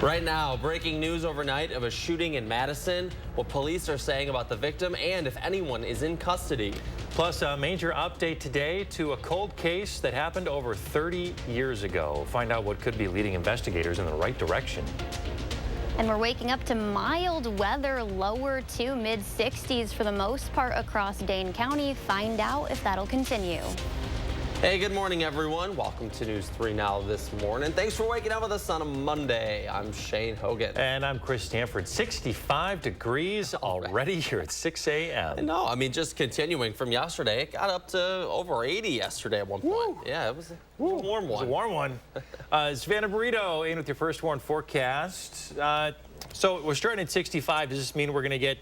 Right now, breaking news overnight of a shooting in Madison, what police are saying about the victim, and if anyone is in custody. Plus, a major update today to a cold case that happened over 30 years ago. Find out what could be leading investigators in the right direction. And we're waking up to mild weather, lower to mid-60s for the most part across Dane County. Find out if that'll continue. Hey, good morning, everyone. Welcome to News 3 Now this morning. Thanks for waking up with us on a Monday. I'm Shane Hogan. And I'm Chris Stanford. 65 degrees already here at 6 a.m. No, I mean, just continuing from yesterday, it got up to over 80 yesterday at one point. Woo. Yeah, it was a warm one. It was a warm one. Savannah Burrito in with your first warm forecast. So we're starting at 65. Does this mean we're going to get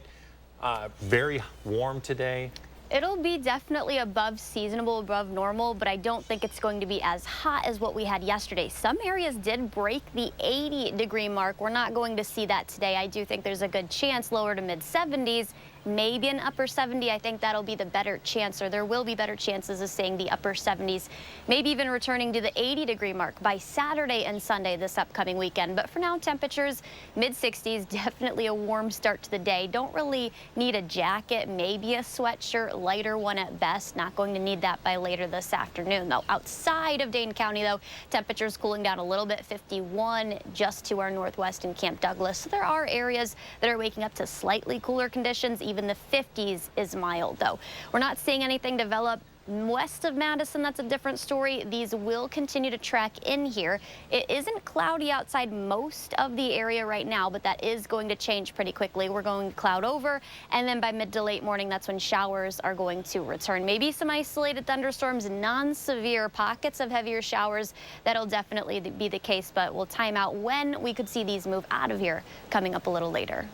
very warm today? It'll be definitely above seasonable, above normal, but I don't think it's going to be as hot as what we had yesterday. Some areas did break the 80-degree mark. We're not going to see that today. I do think there's a good chance lower to mid-70s. Maybe an upper 70. I think that'll be the better chance, or there will be better chances of seeing the upper 70s, maybe even returning to the 80-degree mark by Saturday and Sunday this upcoming weekend. But for now, temperatures mid-60s, definitely a warm start to the day. Don't really need a jacket, maybe a sweatshirt, lighter one at best. Not going to need that by later this afternoon, though. Outside of Dane County, though, temperatures cooling down a little bit, 51 just to our northwest in Camp Douglas. So there are areas that are waking up to slightly cooler conditions. Even the 50s is mild, though. We're not seeing anything develop west of Madison. That's a different story. These will continue to track in here. It isn't cloudy outside most of the area right now, but that is going to change pretty quickly. We're going to cloud over, and then by mid to late morning, that's when showers are going to return. Maybe some isolated thunderstorms, non-severe pockets of heavier showers. That'll definitely be the case, but we'll time out when we could see these move out of here coming up a little later.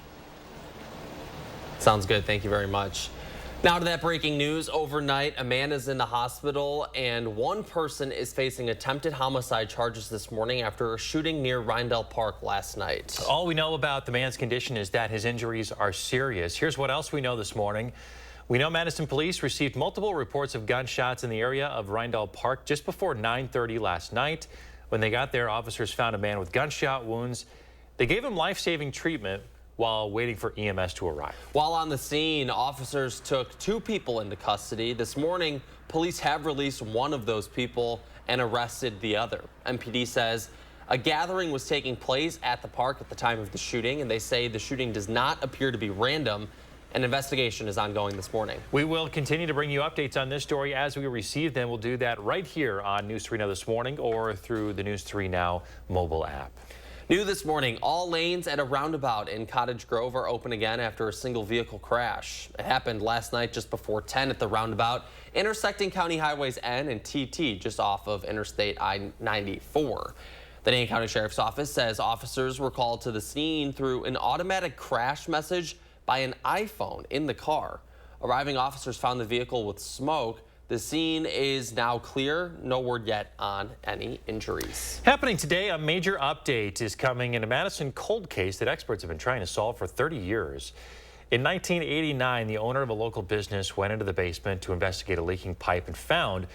Sounds good. Thank you very much. Now to that breaking news. Overnight, a man is in the hospital and one person is facing attempted homicide charges this morning after a shooting near Rindell Park last night. All we know about the man's condition is that his injuries are serious. Here's what else we know this morning. We know Madison police received multiple reports of gunshots in the area of Rindell Park just before 9:30 last night. When they got there, officers found a man with gunshot wounds. They gave him life-saving treatment while waiting for EMS to arrive. While on the scene, officers took 2 people into custody. This morning, police have released one of those people and arrested the other. MPD says a gathering was taking place at the park at the time of the shooting, and they say the shooting does not appear to be random. An investigation is ongoing this morning. We will continue to bring you updates on this story as we receive them. We'll do that right here on News 3 Now this morning or through the News 3 Now mobile app. New this morning, all lanes at a roundabout in Cottage Grove are open again after a single vehicle crash. It happened last night just before 10 at the roundabout, intersecting County Highways N and TT just off of Interstate I-94. The Dane County Sheriff's Office says officers were called to the scene through an automatic crash message by an iPhone in the car. Arriving officers found the vehicle with smoke. The scene is now clear. No word yet on any injuries. Happening today, a major update is coming in a Madison cold case that experts have been trying to solve for 30 years. In 1989, the owner of a local business went into the basement to investigate a leaking pipe and found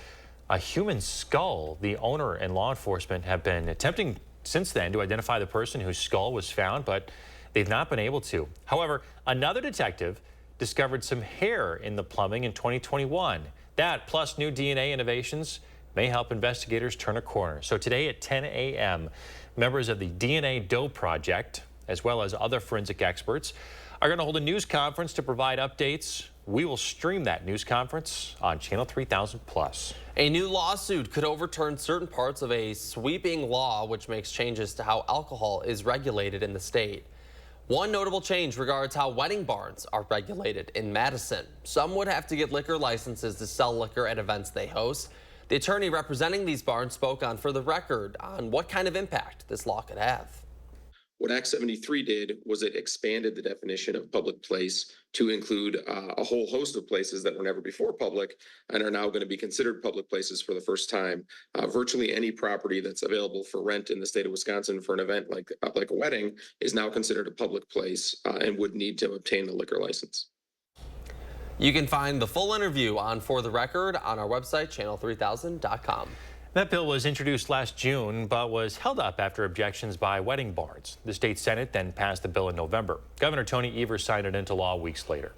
a human skull. The owner and law enforcement have been attempting since then to identify the person whose skull was found, but they've not been able to. However, another detective discovered some hair in the plumbing in 2021. That, plus new DNA innovations, may help investigators turn a corner. So today at 10 a.m., members of the DNA Doe Project, as well as other forensic experts, are going to hold a news conference to provide updates. We will stream that news conference on Channel 3000+. A new lawsuit could overturn certain parts of a sweeping law which makes changes to how alcohol is regulated in the state. One notable change regards how wedding barns are regulated in Madison. Some would have to get liquor licenses to sell liquor at events they host. The attorney representing these barns spoke on For the Record on what kind of impact this law could have. What Act 73 did was it expanded the definition of public place to include a whole host of places that were never before public and are now going to be considered public places for the first time. Virtually any property that's available for rent in the state of Wisconsin for an event like a wedding is now considered a public place and would need to obtain a liquor license. You can find the full interview on For the Record on our website, channel3000.com. That bill was introduced last June, but was held up after objections by wedding barns. The state Senate then passed the bill in November. Governor Tony Evers signed it into law weeks later.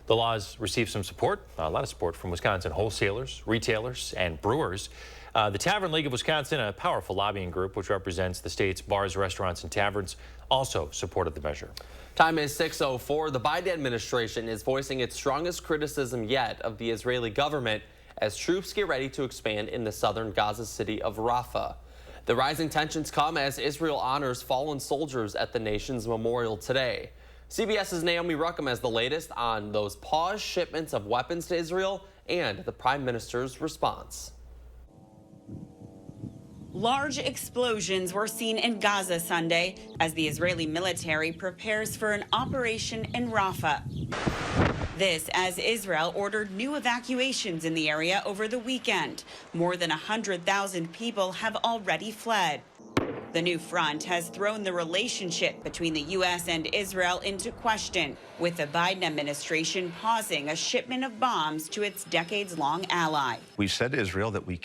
The laws received some support, a lot of support from Wisconsin wholesalers, retailers, and brewers. The Tavern League of Wisconsin, a powerful lobbying group which represents the state's bars, restaurants, and taverns, also supported the measure. Time is 6:04. The Biden administration is voicing its strongest criticism yet of the Israeli government as troops get ready to expand in the southern Gaza city of Rafah. The rising tensions come as Israel honors fallen soldiers at the nation's memorial today. CBS's Naomi Ruckham has the latest on those paused shipments of weapons to Israel and the Prime Minister's response. Large explosions were seen in Gaza Sunday as the Israeli military prepares for an operation in Rafah. This as Israel ordered new evacuations in the area over the weekend. More than 100,000 people have already fled. The new front has thrown the relationship between the U.S. and Israel into question, with the Biden administration pausing a shipment of bombs to its decades-long ally. We've said to Israel that we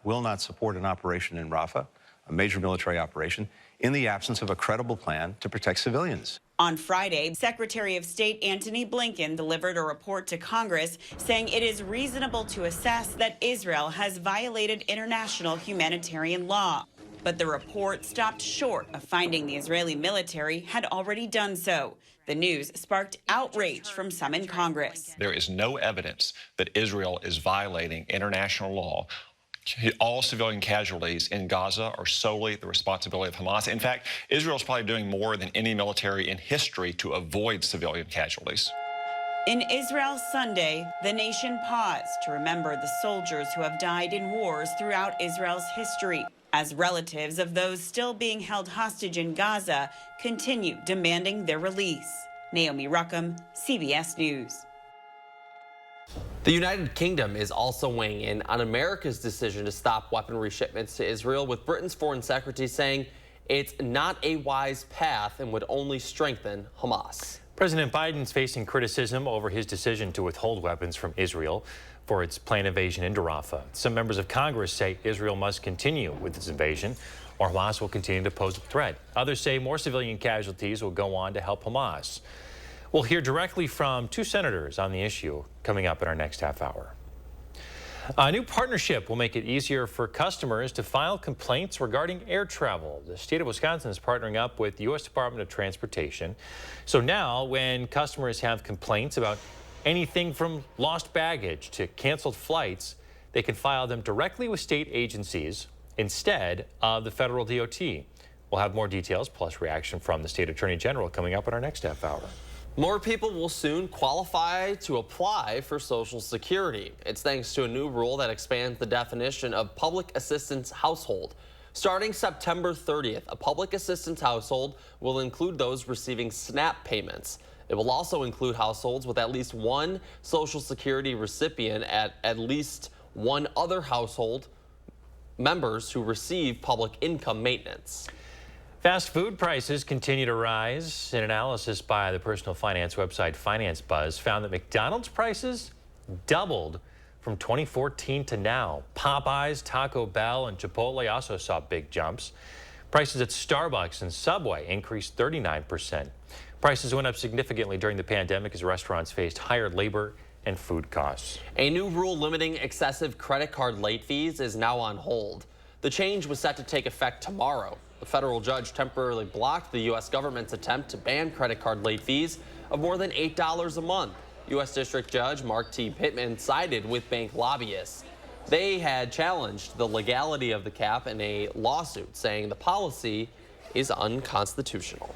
will not support an operation in Rafah, a major military operation, in the absence of a credible plan to protect civilians. On Friday, Secretary of State Antony Blinken delivered a report to Congress saying it is reasonable to assess that Israel has violated international humanitarian law. But the report stopped short of finding the Israeli military had already done so. The news sparked outrage from some in Congress. There is no evidence that Israel is violating international law. All civilian casualties in Gaza are solely the responsibility of Hamas. In fact, Israel is probably doing more than any military in history to avoid civilian casualties. In Israel Sunday, the nation paused to remember the soldiers who have died in wars throughout Israel's history, as relatives of those still being held hostage in Gaza continue demanding their release. Naomi Ruckham, CBS News. The United Kingdom is also weighing in on America's decision to stop weaponry shipments to Israel, with Britain's foreign secretary saying it's not a wise path and would only strengthen Hamas. President Biden's facing criticism over his decision to withhold weapons from Israel for its planned invasion into Rafah. Some members of Congress say Israel must continue with its invasion or Hamas will continue to pose a threat. Others say more civilian casualties will go on to help Hamas. We'll hear directly from two senators on the issue coming up in our next half hour. A new partnership will make it easier for customers to file complaints regarding air travel. The state of Wisconsin is partnering up with the U.S. Department of Transportation. So now when customers have complaints about anything from lost baggage to canceled flights, they can file them directly with state agencies instead of the federal DOT. We'll have more details plus reaction from the state attorney general coming up in our next half hour. More people will soon qualify to apply for Social Security. It's thanks to a new rule that expands the definition of public assistance household. Starting September 30th, a public assistance household will include those receiving SNAP payments. It will also include households with at least one Social Security recipient at least one other household members who receive public income maintenance. Fast food prices continue to rise. An analysis by the personal finance website Finance Buzz found that McDonald's prices doubled from 2014 to now. Popeyes, Taco Bell, and Chipotle also saw big jumps. Prices at Starbucks and Subway increased 39%. Prices went up significantly during the pandemic as restaurants faced higher labor and food costs. A new rule limiting excessive credit card late fees is now on hold. The change was set to take effect tomorrow. The federal judge temporarily blocked the U.S. government's attempt to ban credit card late fees of more than $8 a month. U.S. District Judge Mark T. Pittman sided with bank lobbyists. They had challenged the legality of the cap in a lawsuit, saying the policy is unconstitutional.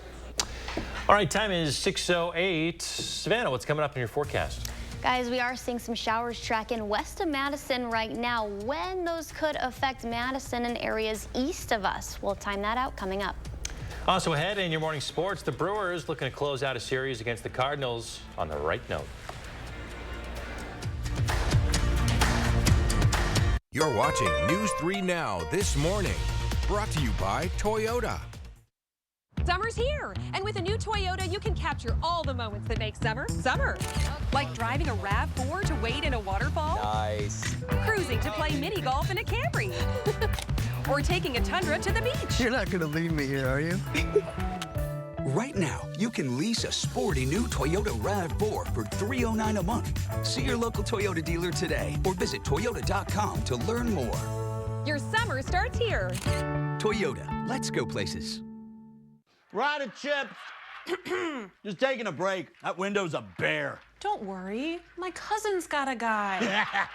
All right, time is 6:08. Savannah, what's coming up in your forecast? Guys, we are seeing some showers tracking west of Madison right now. When those could affect Madison and areas east of us, we'll time that out coming up. Also ahead in your morning sports, the Brewers looking to close out a series against the Cardinals on the right note. You're watching News 3 Now this morning, brought to you by Toyota. Summer's here, and with a new Toyota, you can capture all the moments that make summer, summer. Like driving a RAV4 to wade in a waterfall. Nice. Cruising to play mini golf in a Camry. Or taking a Tundra to the beach. You're not gonna leave me here, are you? Right now, you can lease a sporty new Toyota RAV4 for $309 a month. See your local Toyota dealer today or visit Toyota.com to learn more. Your summer starts here. Toyota, let's go places. Rider Chips. Just taking a break. That window's a bear. Don't worry. My cousin's got a guy.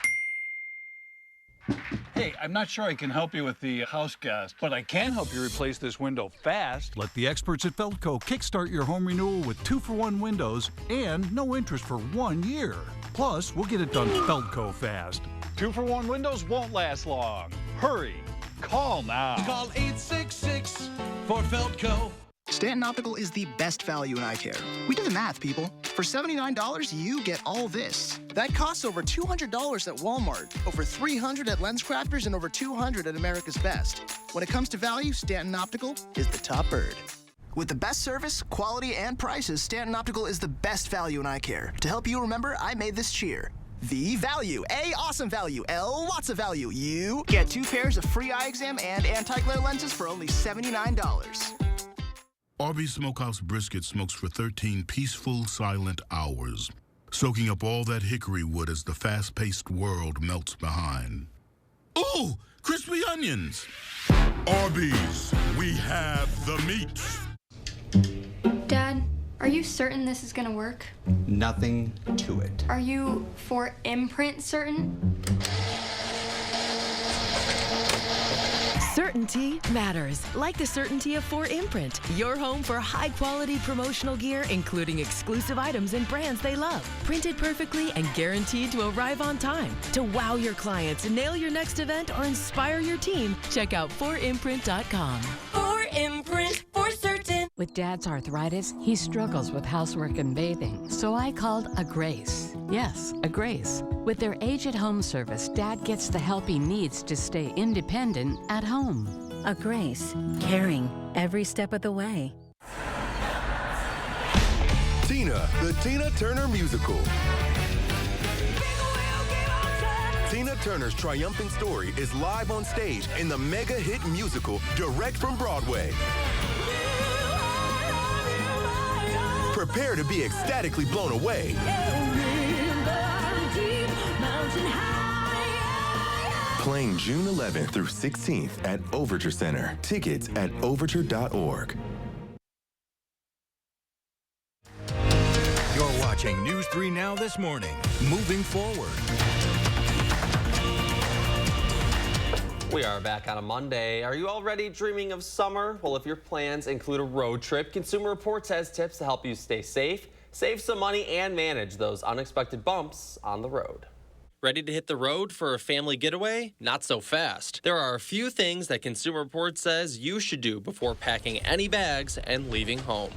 Hey, I'm not sure I can help you with the house gas, but I can help you replace this window fast. Let the experts at Feldco kickstart your home renewal with 2-for-1 windows and no interest for 1 year. Plus, we'll get it done Feldco fast. 2-for-1 windows won't last long. Hurry. Call now. Call 866 for Feldco. Stanton Optical is the best value in eye care. We did the math, people. For $79, you get all this. That costs over $200 at Walmart, over $300 at LensCrafters, and over $200 at America's Best. When it comes to value, Stanton Optical is the top bird. With the best service, quality, and prices, Stanton Optical is the best value in eye care. To help you remember, I made this cheer. V value. A, awesome value. L, lots of value. U, get 2 pairs of free eye exam and anti-glare lenses for only $79. Arby's Smokehouse Brisket smokes for 13 peaceful, silent hours, soaking up all that hickory wood as the fast-paced world melts behind. Ooh, crispy onions! Arby's, we have the meat. Dad, are you certain this is gonna work? Nothing to it. Are you for imprint certain? Certainty matters, like the certainty of 4imprint, your home for high-quality promotional gear, including exclusive items and brands they love. Printed perfectly and guaranteed to arrive on time. To wow your clients, nail your next event, or inspire your team, check out 4imprint.com. 4imprint, for certain. With Dad's arthritis, he struggles with housework and bathing, so I called a Grace. Yes, a Grace. With their age-at-home service, Dad gets the help he needs to stay independent at home. A Grace, caring every step of the way. Tina, the Tina Turner Musical. Tina Turner's triumphant story is live on stage in the mega hit musical direct from Broadway. Prepare to be ecstatically blown away. Playing June 11th through 16th at Overture Center. Tickets at overture.org. You're watching News 3 Now this morning. Moving forward. We are back on a Monday. Are you already dreaming of summer? Well, if your plans include a road trip, Consumer Reports has tips to help you stay safe, save some money, and manage those unexpected bumps on the road. Ready to hit the road for a family getaway? Not so fast. There are a few things that Consumer Reports says you should do before packing any bags and leaving home.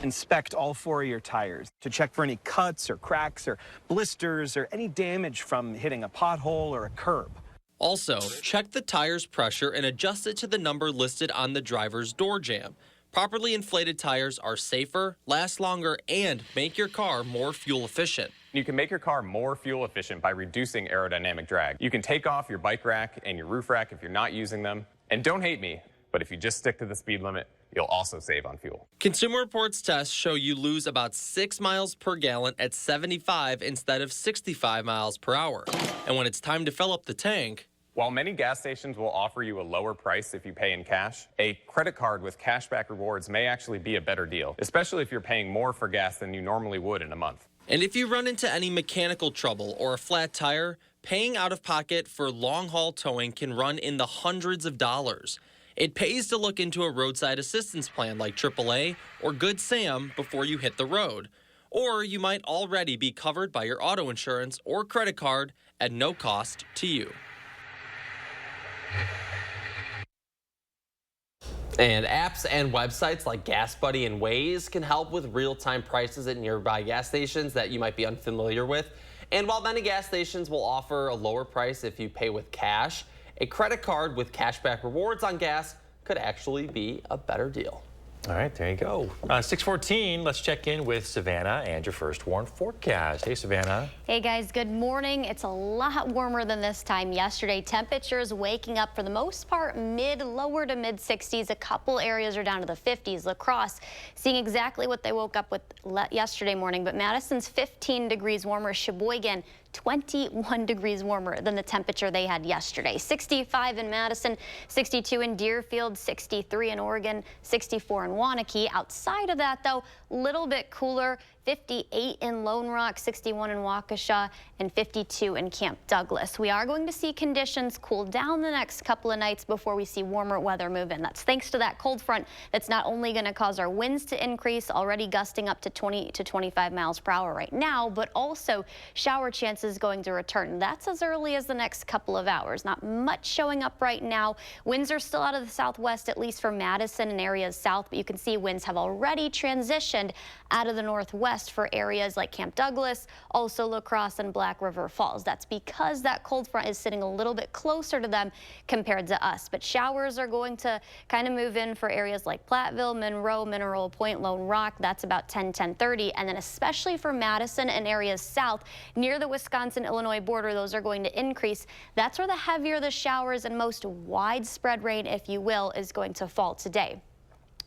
Inspect all 4 of your tires to check for any cuts or cracks or blisters or any damage from hitting a pothole or a curb. Also, check the tire's pressure and adjust it to the number listed on the driver's door jamb. Properly inflated tires are safer, last longer, and make your car more fuel efficient. You can make your car more fuel efficient by reducing aerodynamic drag. You can take off your bike rack and your roof rack if you're not using them. And don't hate me, but if you just stick to the speed limit, you'll also save on fuel. Consumer Reports tests show you lose about 6 miles per gallon at 75 instead of 65 miles per hour. And when it's time to fill up the tank, while many gas stations will offer you a lower price if you pay in cash, a credit card with cashback rewards may actually be a better deal, especially if you're paying more for gas than you normally would in a month. And if you run into any mechanical trouble or a flat tire, paying out of pocket for long-haul towing can run in the hundreds of dollars. It pays to look into a roadside assistance plan like AAA or Good Sam before you hit the road. Or you might already be covered by your auto insurance or credit card at no cost to you. And apps and websites like GasBuddy and Waze can help with real-time prices at nearby gas stations that you might be unfamiliar with. And while many gas stations will offer a lower price if you pay with cash, a credit card with cashback rewards on gas could actually be a better deal. All right, there you go. 6:14, let's check in with Savannah and your first warm forecast. Hey, Savannah. Hey, guys, good morning. It's a lot warmer than this time yesterday. Temperatures waking up for the most part lower to mid 60s. A couple areas are down to the 50s. La Crosse seeing exactly what they woke up with yesterday morning, but Madison's 15 degrees warmer. Sheboygan 21 degrees warmer than the temperature they had yesterday. 65 in Madison, 62 in Deerfield, 63 in Oregon, 64 in Waunakee. Outside of that, though, little bit cooler. 58 in Lone Rock, 61 in Waukesha, and 52 in Camp Douglas. We are going to see conditions cool down the next couple of nights before we see warmer weather move in. That's thanks to that cold front that's not only going to cause our winds to increase, already gusting up to 20 to 25 miles per hour right now, but also shower chances going to return. That's as early as the next couple of hours. Not much showing up right now. Winds are still out of the southwest, at least for Madison and areas south, but you can see winds have already transitioned out of the northwest for areas like Camp Douglas, also La Crosse and Black River Falls. That's because that cold front is sitting a little bit closer to them compared to us. But showers are going to kind of move in for areas like Platteville, Monroe, Mineral Point, Lone Rock. That's about 10:30. And then especially for Madison and areas south near the Wisconsin-Illinois border, those are going to increase. That's where the heavier the showers and most widespread rain, if you will, is going to fall today.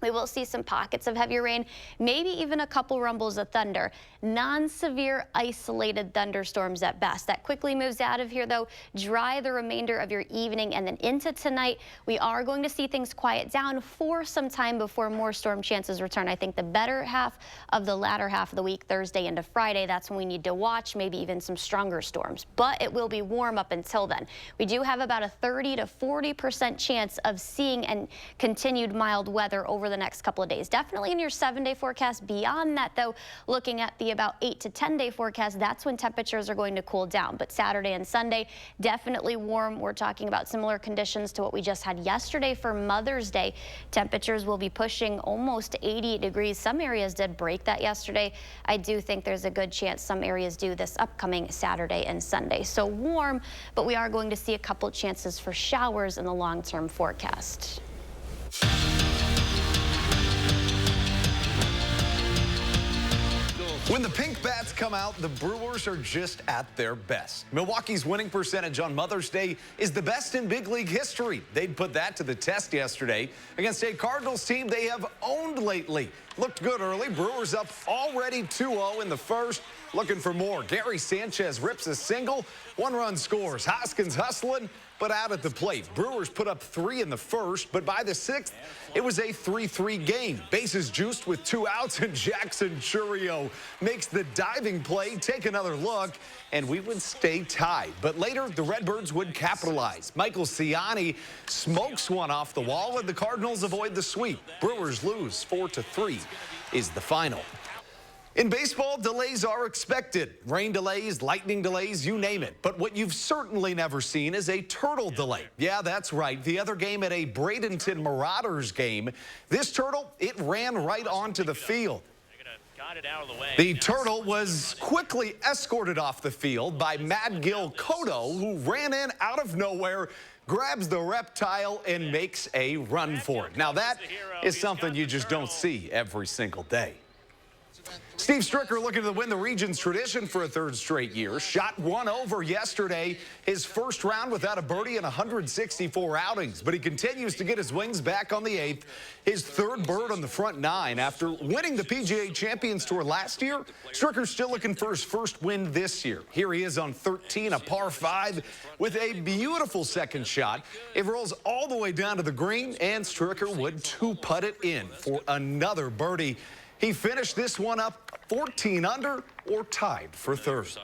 We will see some pockets of heavy rain, maybe even a couple rumbles of thunder. Non-severe isolated thunderstorms at best. That quickly moves out of here, though. Dry the remainder of your evening, and then into tonight, we are going to see things quiet down for some time before more storm chances return. I think the better half of the latter half of the week, Thursday into Friday, that's when we need to watch maybe even some stronger storms. But it will be warm up until then. We do have about a 30 to 40% chance of seeing and continued mild weather over the next couple of days. Definitely in your 7-day forecast. Beyond that, though, looking at the about 8 to 10-day forecast, that's when temperatures are going to cool down. But Saturday and Sunday, definitely warm. We're talking about similar conditions to what we just had yesterday for Mother's Day. Temperatures will be pushing almost 80 degrees. Some areas did break that yesterday. I do think there's a good chance some areas do this upcoming Saturday and Sunday. So warm, but we are going to see a couple chances for showers in the long-term forecast. When the pink bats come out, the Brewers are just at their best. Milwaukee's winning percentage on Mother's Day is the best in big league history. They'd put that to the test yesterday against a Cardinals team they have owned lately. Looked good early. Brewers up already 2-0 in the first. Looking for more. Gary Sanchez rips a single. 1-run scores. Hoskins hustling, but out at the plate. Brewers put up 3 in the first, but by the 6th, it was a 3-3 game. Bases juiced with 2 outs, and Jackson Churio makes the diving play. Take another look, and we would stay tied. But later, the Redbirds would capitalize. Michael Ciani smokes one off the wall, and the Cardinals avoid the sweep. Brewers lose 4-3 is the final. In baseball, delays are expected. Rain delays, lightning delays, you name it. But what you've certainly never seen is a turtle delay. Yeah, that's right. The other game at a Bradenton Marauders game, this turtle, it ran right onto the field. The turtle was quickly escorted off the field by Madgill Cotto, who ran in out of nowhere, grabs the reptile, and makes a run for it. Now, that is something you just don't see every single day. Steve Stricker looking to win the region's tradition for a 3rd straight year. Shot 1 over yesterday. His first round without a birdie in 164 outings. But he continues to get his wings back on the 8th. His 3rd bird on the front 9. After winning the PGA Champions Tour last year, Stricker's still looking for his first win this year. Here he is on 13, a par 5 with a beautiful second shot. It rolls all the way down to the green, and Stricker would 2-putt it in for another birdie. He finished this one up 14 under or tied for 3rd.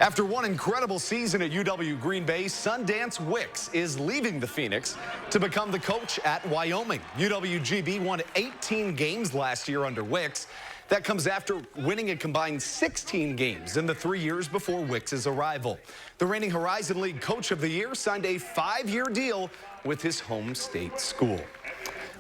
After one incredible season at UW Green Bay, Sundance Wicks is leaving the Phoenix to become the coach at Wyoming. UWGB won 18 games last year under Wicks. That comes after winning a combined 16 games in the 3 years before Wicks' arrival. The reigning Horizon League Coach of the Year signed a 5-year deal with his home state school.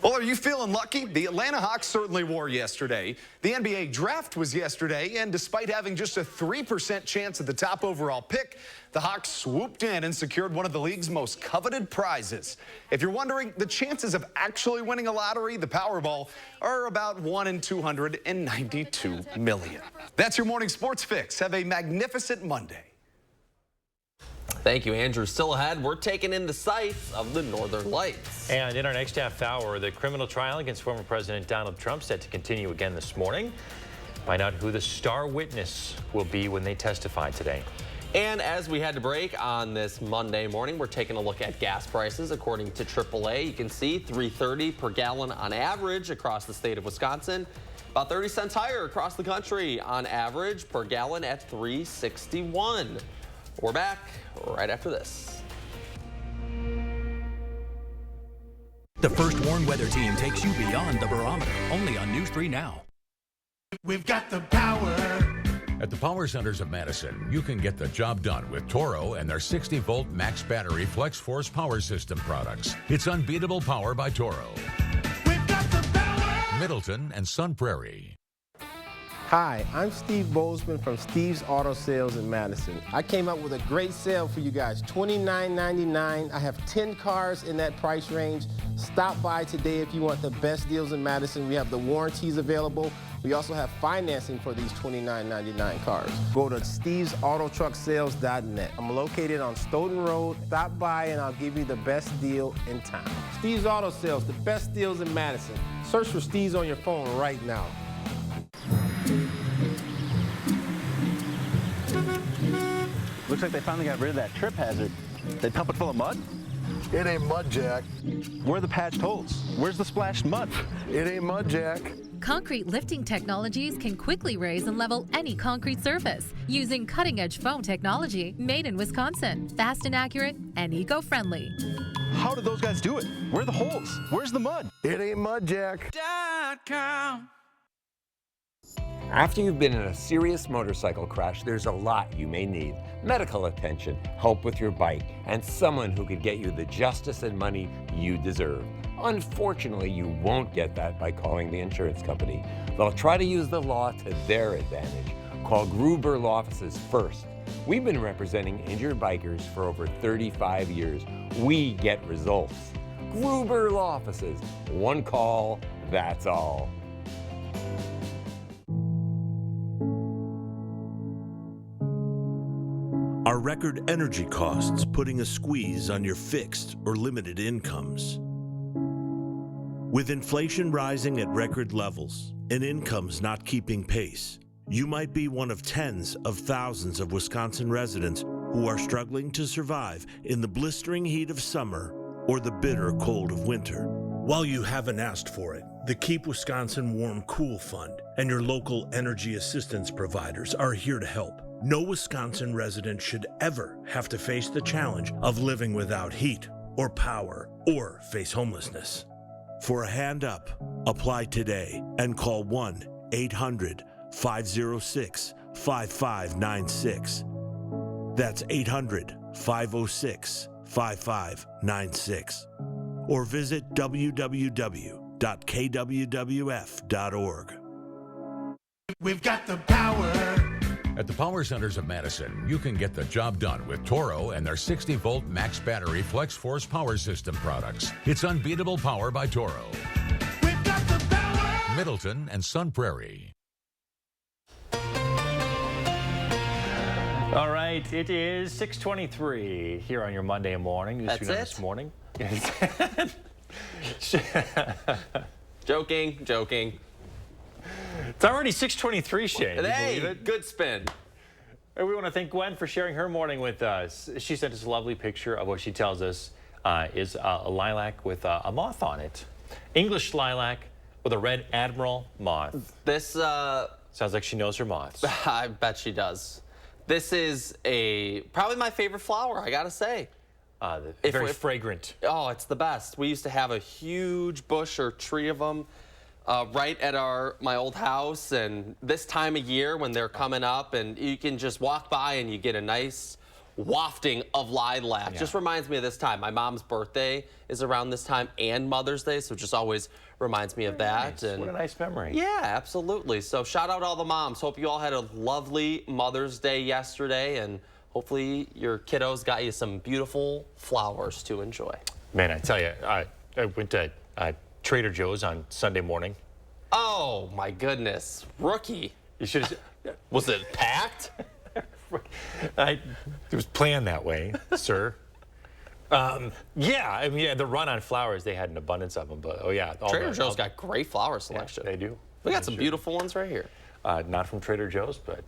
Well, are you feeling lucky? The Atlanta Hawks certainly wore yesterday. The NBA draft was yesterday, and despite having just a 3% chance at the top overall pick, the Hawks swooped in and secured one of the league's most coveted prizes. If you're wondering, the chances of actually winning a lottery, the Powerball, are about 1 in 292 million. That's your morning sports fix. Have a magnificent Monday. Thank you, Andrew. Still ahead, we're taking in the sights of the Northern Lights. And in our next half hour, the criminal trial against former President Donald Trump set to continue again this morning. Find out who the star witness will be when they testify today. And as we had to break on this Monday morning, we're taking a look at gas prices. According to AAA, you can see $3.30 per gallon on average across the state of Wisconsin. About 30 cents higher across the country on average per gallon at $3.61. We're back right after this. The First Warn Weather Team takes you beyond the barometer, only on News 3 Now. We've got the power. At the Power Centers of Madison, you can get the job done with Toro and their 60-volt max battery Flex Force power system products. It's unbeatable power by Toro. We've got the power. Middleton and Sun Prairie. Hi, I'm Steve Bozeman from Steve's Auto Sales in Madison. I came up with a great sale for you guys, $29.99. I have 10 cars in that price range. Stop by today if you want the best deals in Madison. We have the warranties available. We also have financing for these $29.99 cars. Go to stevesAutoTruckSales.net. I'm located on Stoughton Road. Stop by and I'll give you the best deal in town. Steve's Auto Sales, the best deals in Madison. Search for Steve's on your phone right now. Looks like they finally got rid of that trip hazard. They pump it full of mud? It ain't mud, Jack. Where are the patched holes? Where's the splashed mud? It ain't mud, Jack. Concrete lifting technologies can quickly raise and level any concrete surface using cutting-edge foam technology made in Wisconsin. Fast and accurate and eco-friendly. How did those guys do it? Where are the holes? Where's the mud? It ain't mud, Jack. After you've been in a serious motorcycle crash, there's a lot you may need. Medical attention, help with your bike, and someone who could get you the justice and money you deserve. Unfortunately, you won't get that by calling the insurance company. They'll try to use the law to their advantage. Call Gruber Law Offices first. We've been representing injured bikers for over 35 years. We get results. Gruber Law Offices. One call, that's all. Are record energy costs putting a squeeze on your fixed or limited incomes? With inflation rising at record levels and incomes not keeping pace, you might be one of tens of thousands of Wisconsin residents who are struggling to survive in the blistering heat of summer or the bitter cold of winter. While you haven't asked for it, the Keep Wisconsin Warm Cool Fund and your local energy assistance providers are here to help. No Wisconsin resident should ever have to face the challenge of living without heat or power or face homelessness. For a hand up, apply today and call 1-800-506-5596. That's 800-506-5596. Or visit www.kwwf.org. We've got the power. At the Power Centers of Madison, you can get the job done with Toro and their 60-volt max battery Flex Force power system products. It's unbeatable power by Toro. We've got the power. Middleton and Sun Prairie. All right, it is 6:23 here on your Monday morning. That's it? This morning. Joking. It's already 6:23, Shane. Hey, good spin. And we want to thank Gwen for sharing her morning with us. She sent us a lovely picture of what she tells us is a lilac with a moth on it. English lilac with a red admiral moth. This sounds like she knows her moths. I bet she does. This is probably my favorite flower, I gotta say. Very fragrant. Oh, it's the best. We used to have a huge bush or tree of them right at my old house, and this time of year when they're coming up, and you can just walk by and you get a nice wafting of lilac. Just reminds me of this time. My mom's birthday is around this time and Mother's Day, so it just always reminds me of that. Nice. And what a nice memory. Yeah, absolutely. So shout out all the moms. Hope you all had a lovely Mother's Day yesterday, and hopefully your kiddos got you some beautiful flowers to enjoy. Man, I tell you, I went to Trader Joe's on Sunday morning. Oh my goodness, rookie. You should have. Was it packed? It was planned that way, sir. Yeah, I mean, the run on flowers, they had an abundance of them, but oh yeah. Trader Joe's got great flower selection. Yeah, they do. We got some beautiful ones right here. Not from Trader Joe's, but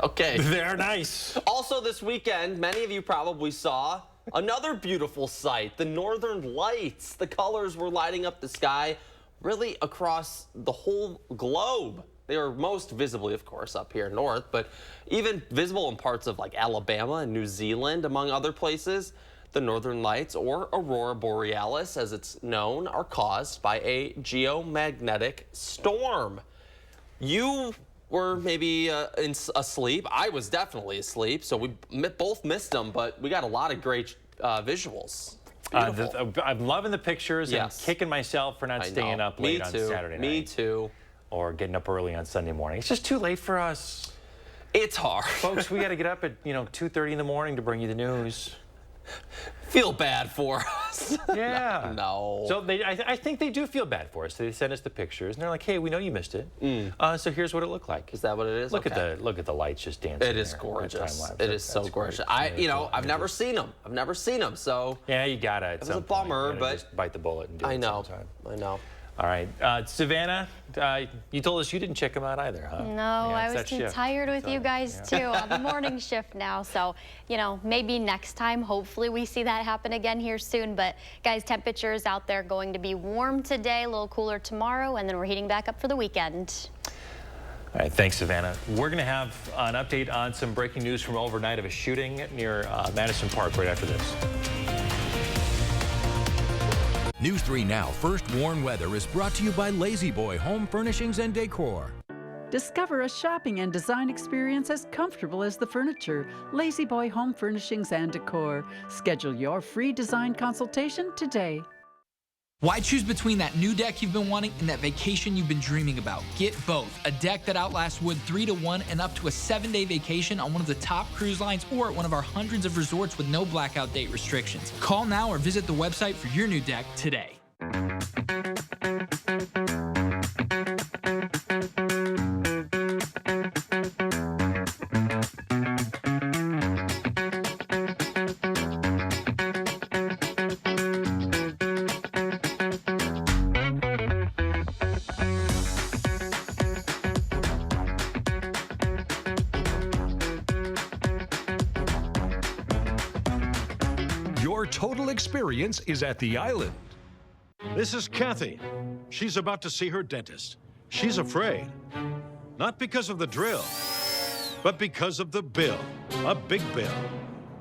okay. They're nice. Also this weekend, many of you probably saw another beautiful sight, the Northern Lights. The colors were lighting up the sky really across the whole globe. They were most visibly, of course, up here north, but even visible in parts of like Alabama and New Zealand, among other places. The Northern Lights, or Aurora Borealis as it's known, are caused by a geomagnetic storm. You were maybe asleep. I was definitely asleep, so we both missed them, but we got a lot of great visuals. I'm loving the pictures and kicking myself for not staying up late on Saturday night. Me too. Or getting up early on Sunday morning. It's just too late for us. It's hard. Folks, we got to get up at 2:30 in the morning to bring you the news. Feel bad for us. Yeah. No. So I think they do feel bad for us. They send us the pictures and they're like, hey, we know you missed it. So here's what it looked like. Is that what it is? Look at the lights just dancing. It is gorgeous. It is so gorgeous. I've never seen them. I've never seen them. So yeah, you gotta. It was a bummer, but just bite the bullet and do I it know. sometime. I know. All right, Savannah, you told us you didn't check them out either, huh? No, I was too tired with you guys too on the morning shift now. So, maybe next time, hopefully we see that happen again here soon. But guys, temperatures out there going to be warm today, a little cooler tomorrow, and then we're heating back up for the weekend. All right, thanks, Savannah. We're going to have an update on some breaking news from overnight of a shooting near Madison Park right after this. News 3 Now First Warn Weather is brought to you by Lazy Boy Home Furnishings and Decor. Discover a shopping and design experience as comfortable as the furniture. Lazy Boy Home Furnishings and Decor. Schedule your free design consultation today. Why choose between that new deck you've been wanting and that vacation you've been dreaming about? Get both. A deck that outlasts wood 3 to 1 and up to a 7-day vacation on one of the top cruise lines or at one of our hundreds of resorts with no blackout date restrictions. Call now or visit the website for your new deck today. Your total experience is at the Island. This is Kathy. She's about to see her dentist. She's afraid. Not because of the drill, but because of the bill. A big bill.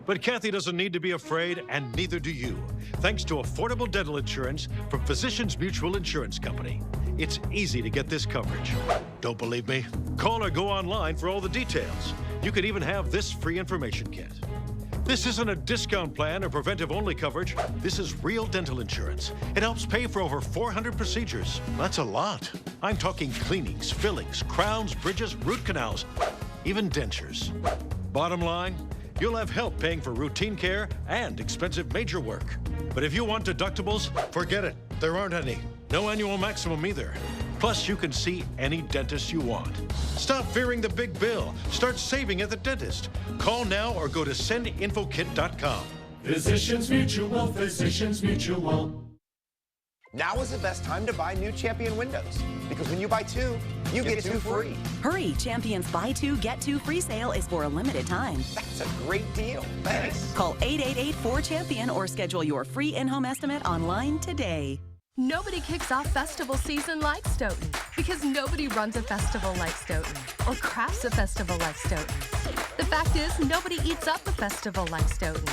But Kathy doesn't need to be afraid, and neither do you, thanks to affordable dental insurance from Physicians Mutual Insurance Company. It's easy to get this coverage. Don't believe me? Call or go online for all the details. You could even have this free information kit. This isn't a discount plan or preventive-only coverage. This is real dental insurance. It helps pay for over 400 procedures. That's a lot. I'm talking cleanings, fillings, crowns, bridges, root canals, even dentures. Bottom line, you'll have help paying for routine care and expensive major work. But if you want deductibles, forget it. There aren't any. No annual maximum either. Plus, you can see any dentist you want. Stop fearing the big bill. Start saving at the dentist. Call now or go to sendinfokit.com. Physicians Mutual, Physicians Mutual. Now is the best time to buy new Champion windows, because when you buy 2, you get 2 free. Hurry, Champion's Buy 2, Get 2 free sale is for a limited time. That's a great deal. Thanks. Call 888-4CHAMPION or schedule your free in-home estimate online today. Nobody kicks off festival season like Stoughton, because nobody runs a festival like Stoughton or crafts a festival like Stoughton. The fact is, nobody eats up a festival like Stoughton.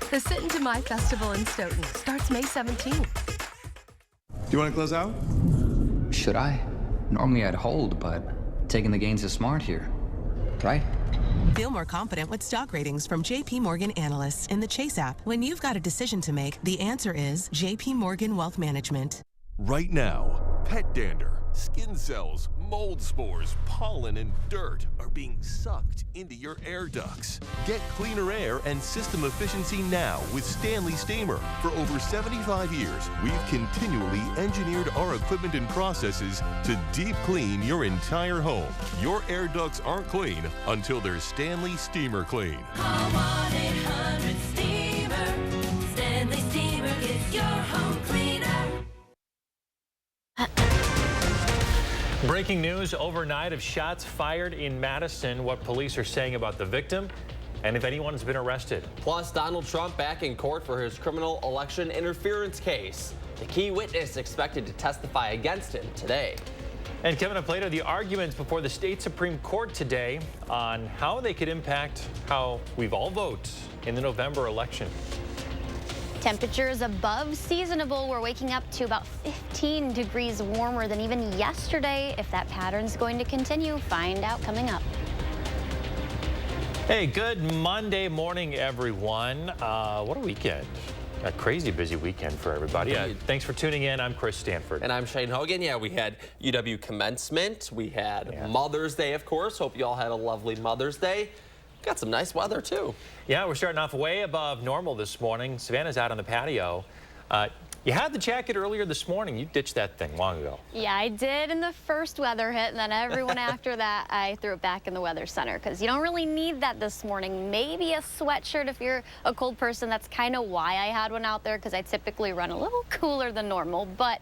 The Sit Into My Festival in Stoughton starts May 17th. Do you want to close out? Should I? Normally I'd hold, but taking the gains is smart here, right? Feel more confident with stock ratings from JP Morgan analysts in the Chase app. When you've got a decision to make, the answer is JP Morgan Wealth Management. Right now, pet dander, skin cells, mold spores, pollen, and dirt are being sucked into your air ducts. Get cleaner air and system efficiency now with Stanley Steamer. For over 75 years, we've continually engineered our equipment and processes to deep clean your entire home. Your air ducts aren't clean until they're Stanley Steamer clean. Call 1-800-STEAMER. Stanley Steamer gets your home cleaner. Breaking news overnight of shots fired in Madison, what police are saying about the victim, and if anyone has been arrested. Plus, Donald Trump back in court for his criminal election interference case. The key witness expected to testify against him today. And coming up later, the arguments before the state Supreme Court today on how they could impact how we all vote in the November election. Temperatures above seasonable. We're waking up to about 15 degrees warmer than even yesterday. If that pattern's going to continue, find out coming up. Hey, good Monday morning, everyone. What a weekend. A crazy busy weekend for everybody. Thanks for tuning in. I'm Chris Stanford. And I'm Shane Hogan. Yeah, we had UW commencement. We had Mother's Day, of course. Hope you all had a lovely Mother's Day. Got some nice weather, too. Yeah, we're starting off way above normal this morning. Savannah's out on the patio. You had the jacket earlier this morning. You ditched that thing long ago. Yeah, I did in the first weather hit, and then everyone after that, I threw it back in the weather center because you don't really need that this morning. Maybe a sweatshirt if you're a cold person. That's kind of why I had one out there, because I typically run a little cooler than normal. But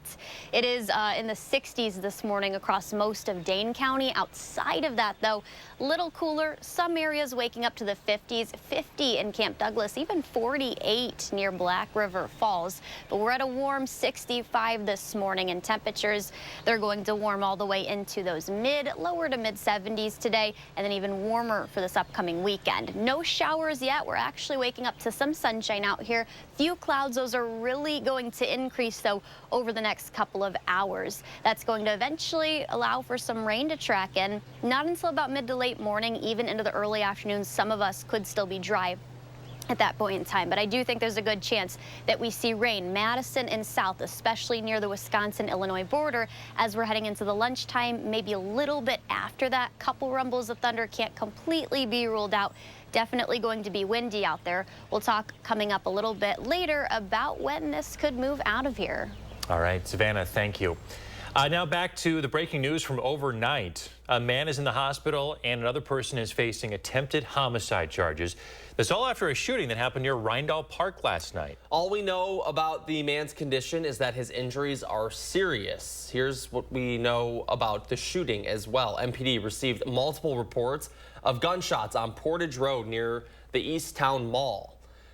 it is in the 60s this morning across most of Dane County. Outside of that, though, little cooler. Some areas waking up to the 50s, 50 in Camp Douglas, even 48 near Black River Falls. But we're at a warm 65 this morning, and temperatures, they're going to warm all the way into those lower to mid 70s today, and then even warmer for this upcoming weekend. No showers yet. We're actually waking up to some sunshine out here. Few clouds. Those are really going to increase, though, over the next couple of hours. That's going to eventually allow for some rain to track in. Not until about mid to late morning, even into the early afternoon. Some of us could still be dry at that point in time, but I do think there's a good chance that we see rain. Madison and south, especially near the Wisconsin-Illinois border, as we're heading into the lunchtime, maybe a little bit after that. Couple rumbles of thunder can't completely be ruled out. Definitely going to be windy out there. We'll talk coming up a little bit later about when this could move out of here. All right, Savannah, thank you. Now back to the breaking news from overnight. A man is in the hospital and another person is facing attempted homicide charges. This all after a shooting that happened near Rindall Park last night. All we know about the man's condition is that his injuries are serious. Here's what we know about the shooting as well. MPD received multiple reports of gunshots on Portage Road near the East Town Mall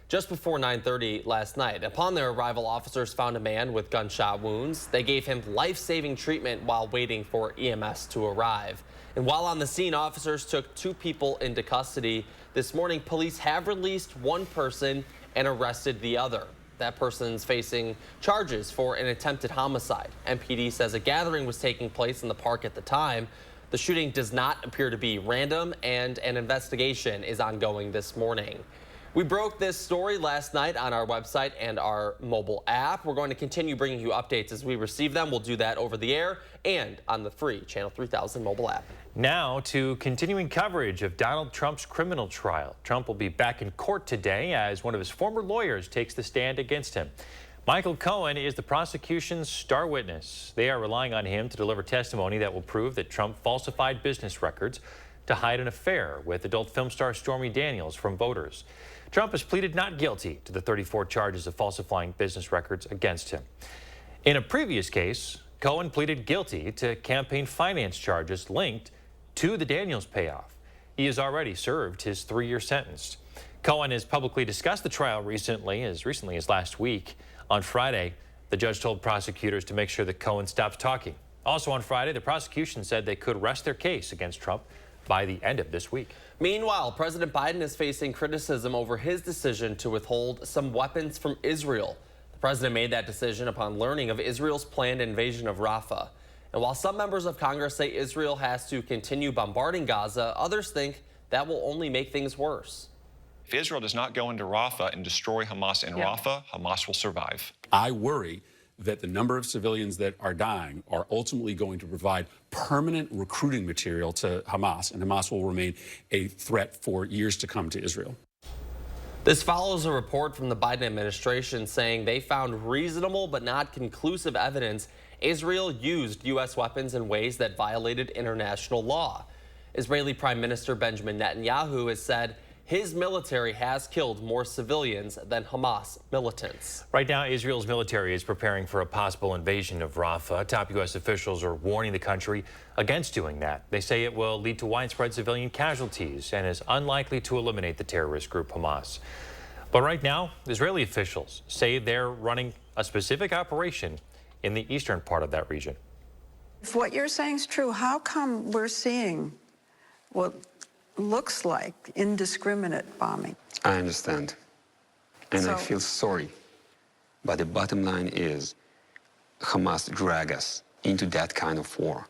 just before 9:30 last night. Upon their arrival, officers found a man with gunshot wounds. They gave him life-saving treatment while waiting for EMS to arrive. And while on the scene, officers took 2 people into custody. This morning, police have released 1 person and arrested the other. That person's facing charges for an attempted homicide. MPD says a gathering was taking place in the park at the time. The shooting does not appear to be random, and an investigation is ongoing this morning. We broke this story last night on our website and our mobile app. We're going to continue bringing you updates as we receive them. We'll do that over the air and on the free Channel 3000 mobile app. Now to continuing coverage of Donald Trump's criminal trial. Trump will be back in court today as one of his former lawyers takes the stand against him. Michael Cohen is the prosecution's star witness. They are relying on him to deliver testimony that will prove that Trump falsified business records to hide an affair with adult film star Stormy Daniels from voters. Trump has pleaded not guilty to the 34 charges of falsifying business records against him. In a previous case, Cohen pleaded guilty to campaign finance charges linked to the Daniels payoff. He has already served his 3-year sentence. Cohen has publicly discussed the trial recently as last week. On Friday, the judge told prosecutors to make sure that Cohen stops talking. Also on Friday, the prosecution said they could rest their case against Trump by the end of this week. Meanwhile, President Biden is facing criticism over his decision to withhold some weapons from Israel. The president made that decision upon learning of Israel's planned invasion of Rafah. And while some members of Congress say Israel has to continue bombarding Gaza, others think that will only make things worse. If Israel does not go into Rafah and destroy Hamas in Rafah, Hamas will survive. I worry that the number of civilians that are dying are ultimately going to provide permanent recruiting material to Hamas, and Hamas will remain a threat for years to come to Israel. This follows a report from the Biden administration saying they found reasonable but not conclusive evidence Israel used U.S. weapons in ways that violated international law. Israeli Prime Minister Benjamin Netanyahu has said his military has killed more civilians than Hamas militants. Right now, Israel's military is preparing for a possible invasion of Rafah. Top U.S. officials are warning the country against doing that. They say it will lead to widespread civilian casualties and is unlikely to eliminate the terrorist group Hamas. But right now, Israeli officials say they're running a specific operation in the eastern part of that region. If what you're saying is true, how come we're seeing what looks like indiscriminate bombing? I understand, and I feel sorry. But the bottom line is Hamas drag us into that kind of war.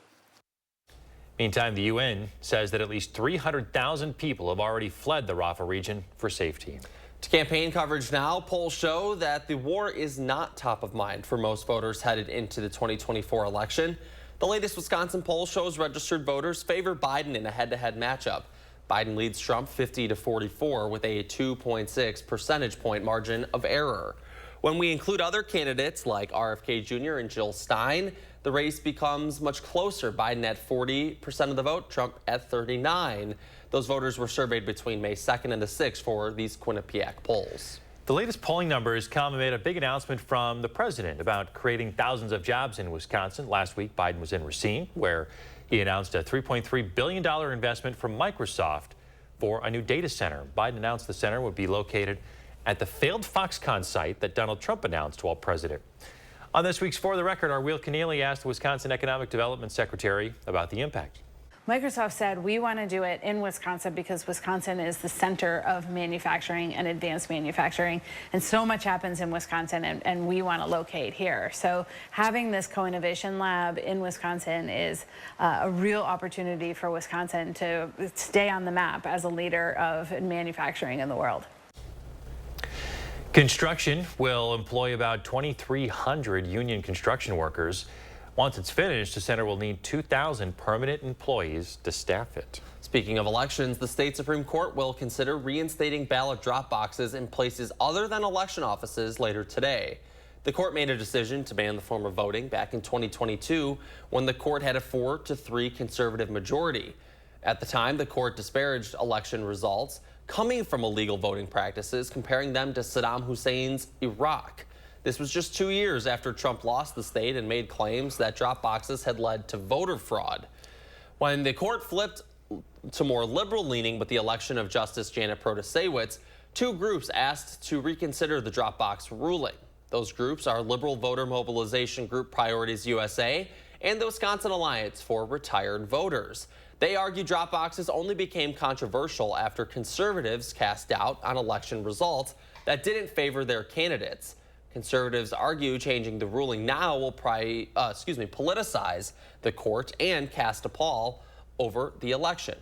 Meantime, the UN says that at least 300,000 people have already fled the Rafah region for safety. To campaign coverage now, polls show that the war is not top of mind for most voters headed into the 2024 election. The latest Wisconsin poll shows registered voters favor Biden in a head-to-head matchup. Biden leads Trump 50-44 with a 2.6 percentage point margin of error. When we include other candidates like RFK Jr. and Jill Stein, the race becomes much closer. Biden at 40% of the vote, Trump at 39%. Those voters were surveyed between May 2nd and the 6th for these Quinnipiac polls. The latest polling numbers come amid a big announcement from the president about creating thousands of jobs in Wisconsin. Last week, Biden was in Racine, where he announced a $3.3 billion investment from Microsoft for a new data center. Biden announced the center would be located at the failed Foxconn site that Donald Trump announced while president. On this week's For the Record, our Will Keneally asked the Wisconsin Economic Development Secretary about the impact. Microsoft said, we want to do it in Wisconsin because Wisconsin is the center of manufacturing and advanced manufacturing, and so much happens in Wisconsin, and we want to locate here. So having this co-innovation lab in Wisconsin is a real opportunity for Wisconsin to stay on the map as a leader of manufacturing in the world. Construction will employ about 2,300 union construction workers. Once it's finished, the center will need 2,000 permanent employees to staff it. Speaking of elections, the state Supreme Court will consider reinstating ballot drop boxes in places other than election offices later today. The court made a decision to ban the form of voting back in 2022 when the court had a 4-3 conservative majority. At the time, the court disparaged election results coming from illegal voting practices, comparing them to Saddam Hussein's Iraq. This was just 2 years after Trump lost the state and made claims that drop boxes had led to voter fraud. When the court flipped to more liberal leaning with the election of Justice Janet Protasewicz, two groups asked to reconsider the drop box ruling. Those groups are Liberal Voter Mobilization Group Priorities USA and the Wisconsin Alliance for Retired Voters. They argue drop boxes only became controversial after conservatives cast doubt on election results that didn't favor their candidates. Conservatives argue changing the ruling now will politicize the court and cast a pall over the election.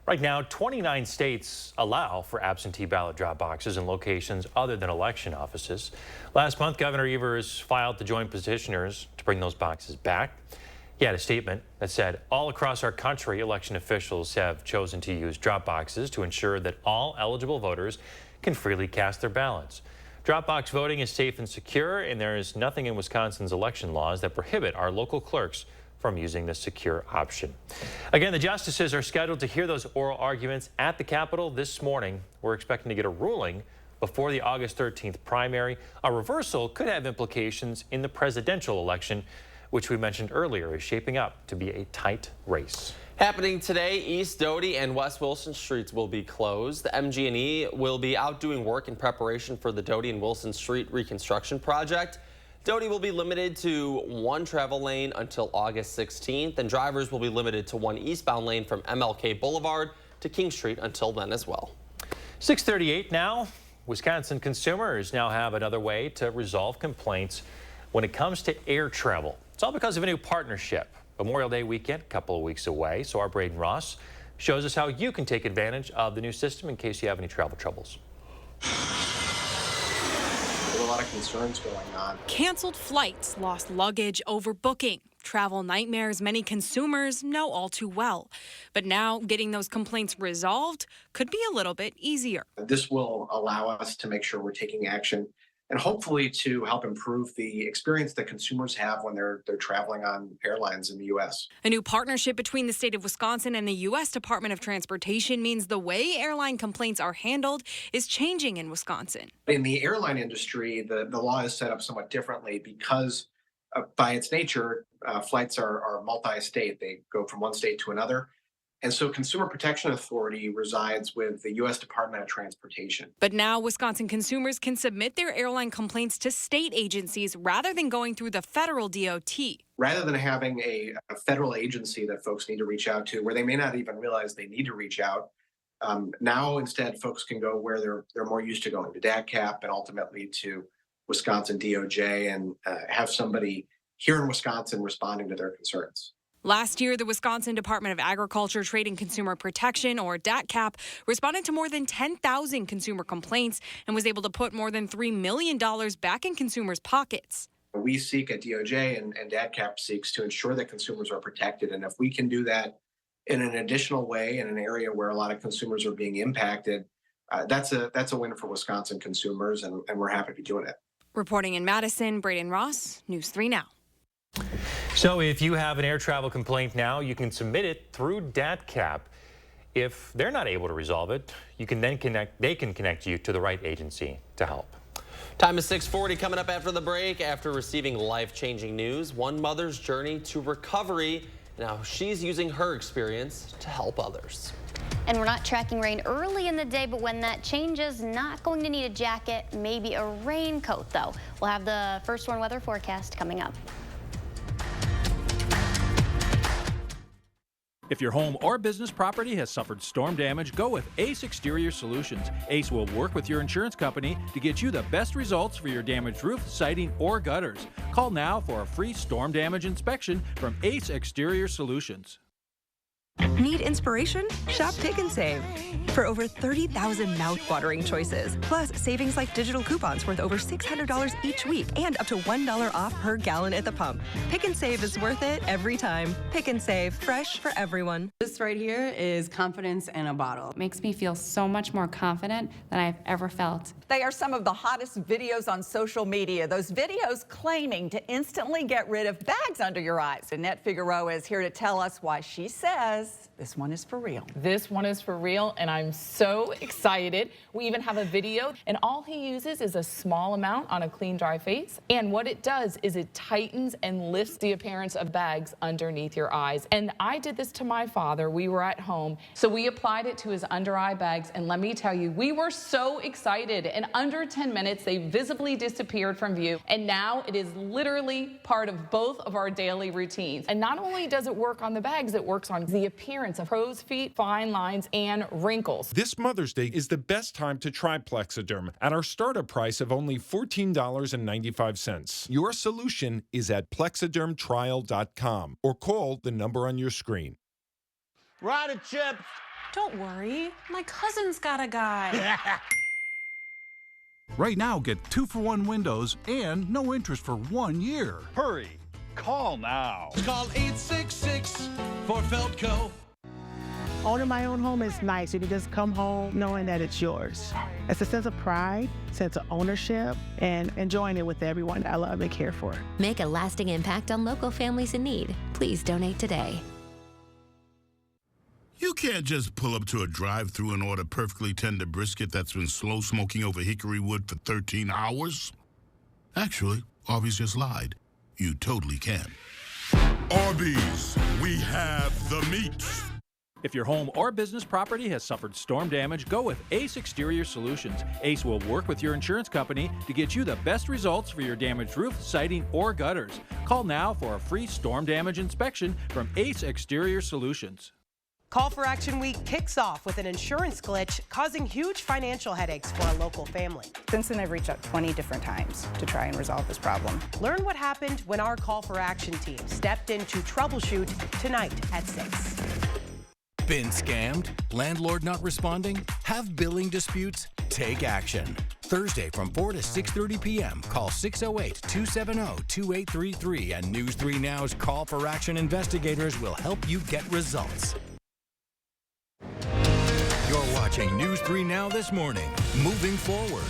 Right now, 29 states allow for absentee ballot drop boxes in locations other than election offices. Last month, Governor Evers filed to join petitioners to bring those boxes back. He had a statement that said, all across our country, election officials have chosen to use drop boxes to ensure that all eligible voters can freely cast their ballots. Drop-box voting is safe and secure, and there is nothing in Wisconsin's election laws that prohibit our local clerks from using the secure option. Again, the justices are scheduled to hear those oral arguments at the Capitol this morning. We're expecting to get a ruling before the August 13th primary. A reversal could have implications in the presidential election, which we mentioned earlier is shaping up to be a tight race. Happening today, East Doty and West Wilson Streets will be closed. The MG&E will be out doing work in preparation for the Doty and Wilson Street reconstruction project. Doty will be limited to one travel lane until August 16th, and drivers will be limited to one eastbound lane from MLK Boulevard to King Street until then as well. 6:38 now. Wisconsin consumers now have another way to resolve complaints when it comes to air travel. It's all because of a new partnership. Memorial Day weekend, a couple of weeks away, so our Braden Ross shows us how you can take advantage of the new system in case you have any travel troubles. There's a lot of concerns going on. Canceled flights, lost luggage, overbooking. Travel nightmares many consumers know all too well. But now getting those complaints resolved could be a little bit easier. This will allow us to make sure we're taking action and hopefully to help improve the experience that consumers have when they're traveling on airlines in the U.S. A new partnership between the state of Wisconsin and the U.S. Department of Transportation means the way airline complaints are handled is changing in Wisconsin. In the airline industry, the law is set up somewhat differently because by its nature, flights are multi-state. They go from one state to another. And so Consumer Protection Authority resides with the U.S. Department of Transportation. But now Wisconsin consumers can submit their airline complaints to state agencies rather than going through the federal DOT. Rather than having a federal agency that folks need to reach out to, where they may not even realize they need to reach out, now instead folks can go where they're more used to going, to DADCAP and ultimately to Wisconsin DOJ, and have somebody here in Wisconsin responding to their concerns. Last year, the Wisconsin Department of Agriculture, Trade and Consumer Protection, or DATCAP, responded to more than 10,000 consumer complaints and was able to put more than $3 million back in consumers' pockets. We seek at DOJ and DATCAP seeks to ensure that consumers are protected. And if we can do that in an additional way in an area where a lot of consumers are being impacted, that's a win for Wisconsin consumers, and we're happy to be doing it. Reporting in Madison, Braden Ross, News 3 Now. So if you have an air travel complaint now, you can submit it through DATCAP. If they're not able to resolve it, you can then they can connect you to the right agency to help. Time is 6:40, coming up after the break. After receiving life-changing news, one mother's journey to recovery. Now she's using her experience to help others. And we're not tracking rain early in the day, but when that changes, not going to need a jacket, maybe a raincoat though. We'll have the first warn weather forecast coming up. If your home or business property has suffered storm damage, go with Ace Exterior Solutions. Ace will work with your insurance company to get you the best results for your damaged roof, siding, or gutters. Call now for a free storm damage inspection from Ace Exterior Solutions. Need inspiration? Shop Pick and Save. For over 30,000 mouth-watering choices, plus savings like digital coupons worth over $600 each week and up to $1 off per gallon at the pump. Pick and Save is worth it every time. Pick and Save, fresh for everyone. This right here is confidence in a bottle. It makes me feel so much more confident than I've ever felt. They are some of the hottest videos on social media. Those videos claiming to instantly get rid of bags under your eyes. Annette Figueroa is here to tell us why she says this one is for real. This one is for real, and I'm so excited. We even have a video, and all he uses is a small amount on a clean, dry face. And what it does is it tightens and lifts the appearance of bags underneath your eyes. And I did this to my father. We were at home, so we applied it to his under eye bags, and let me tell you, we were so excited. In under 10 minutes, they visibly disappeared from view, and now it is literally part of both of our daily routines. And not only does it work on the bags, it works on the appearance of crow's feet, fine lines, and wrinkles. This Mother's Day is the best time to try Plexiderm at our startup price of only $14.95. Your solution is at plexidermtrial.com or call the number on your screen. Rider chips. Don't worry, my cousin's got a guy. Right now, get 2-for-1 windows and no interest for 1 year. Hurry. Call now. Call 866 for Feltco. Owning my own home is nice. You can just come home knowing that it's yours. It's a sense of pride, sense of ownership, and enjoying it with everyone I love and care for. Make a lasting impact on local families in need. Please donate today. You can't just pull up to a drive-thru and order perfectly tender brisket that's been slow smoking over hickory wood for 13 hours. Actually, Arby's just lied. You totally can. Arby's, we have the meat. If your home or business property has suffered storm damage, go with Ace Exterior Solutions. Ace will work with your insurance company to get you the best results for your damaged roof, siding, or gutters. Call now for a free storm damage inspection from Ace Exterior Solutions. Call for Action Week kicks off with an insurance glitch causing huge financial headaches for a local family. Since then, I've reached out 20 different times to try and resolve this problem. Learn what happened when our Call for Action team stepped in to troubleshoot tonight at 6. Been scammed? Landlord not responding? Have billing disputes? Take action. Thursday from 4 to 6:30 p.m. Call 608-270-2833 and News 3 Now's Call for Action investigators will help you get results. You're watching News 3 Now this morning. Moving forward.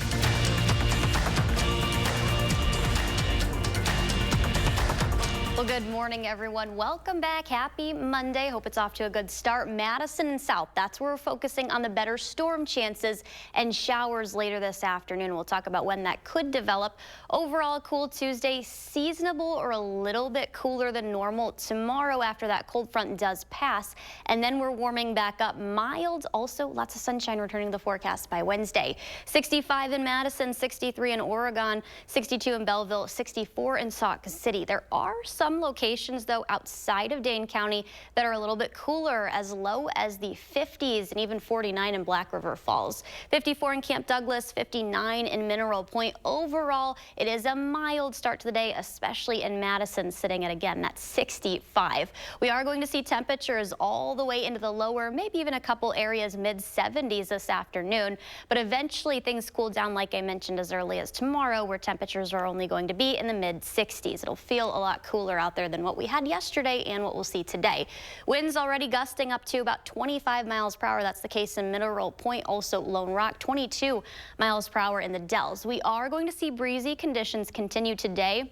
Well, good morning, everyone. Welcome back. Happy Monday. Hope it's off to a good start. Madison and South, that's where we're focusing on the better storm chances and showers later this afternoon. We'll talk about when that could develop. Overall, a cool Tuesday, seasonable or a little bit cooler than normal tomorrow after that cold front does pass. And then we're warming back up. Mild, also lots of sunshine returning to the forecast by Wednesday. 65 in Madison, 63 in Oregon, 62 in Belleville, 64 in Sauk City. There are some locations, though, outside of Dane County that are a little bit cooler, as low as the 50s and even 49 in Black River Falls. 54 in Camp Douglas, 59 in Mineral Point. Overall, it is a mild start to the day, especially in Madison, sitting at, again, that 65. We are going to see temperatures all the way into the lower, maybe even a couple areas mid-70s this afternoon, but eventually things cool down, like I mentioned, as early as tomorrow, where temperatures are only going to be in the mid-60s. It'll feel a lot cooler out there than what we had yesterday and what we'll see today. Winds already gusting up to about 25 miles per hour. That's the case in Mineral Point, also Lone Rock, 22 miles per hour in the Dells. We are going to see breezy conditions continue today,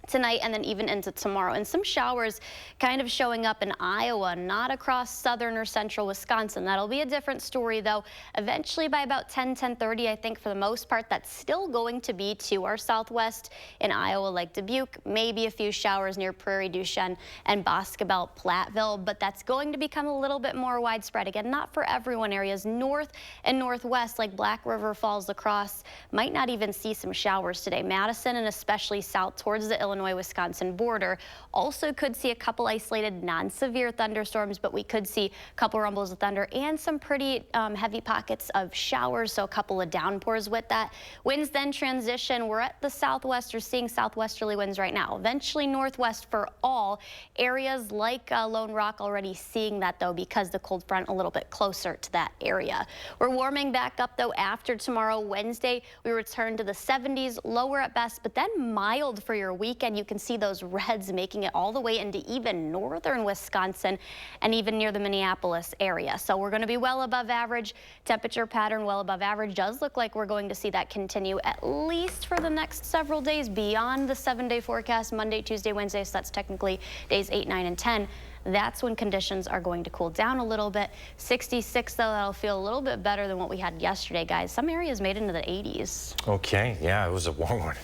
tonight, and then even into tomorrow. And some showers kind of showing up in Iowa, not across southern or central Wisconsin. That'll be a different story, though. Eventually by about 10:30, I think for the most part, that's still going to be to our southwest in Iowa, like Dubuque, maybe a few showers near Prairie du Chien and Boscobel, Platteville, but that's going to become a little bit more widespread. Again, not for everyone. Areas north and northwest, like Black River Falls, La Crosse, might not even see some showers today. Madison and especially south towards the Illinois-Wisconsin border also could see a couple isolated non-severe thunderstorms, but we could see a couple rumbles of thunder and some pretty heavy pockets of showers, so a couple of downpours with that. Winds then transition. We're at the southwest. We're seeing southwesterly winds right now. Eventually northwest for all areas like Lone Rock, already seeing that, though, because the cold front a little bit closer to that area. We're warming back up, though, after tomorrow, Wednesday. We return to the 70s, lower at best, but then mild for your weekend. You can see those reds making it all the way into even northern Wisconsin and even near the Minneapolis area. So we're going to be well above average. Temperature pattern well above average. Does look like we're going to see that continue at least for the next several days beyond the 7-day forecast, Monday, Tuesday, Wednesday. So that's technically days 8, 9, and 10. That's when conditions are going to cool down a little bit. 66, though, that'll feel a little bit better than what we had yesterday, guys. Some areas made into the 80s. Okay, yeah, it was a warm one.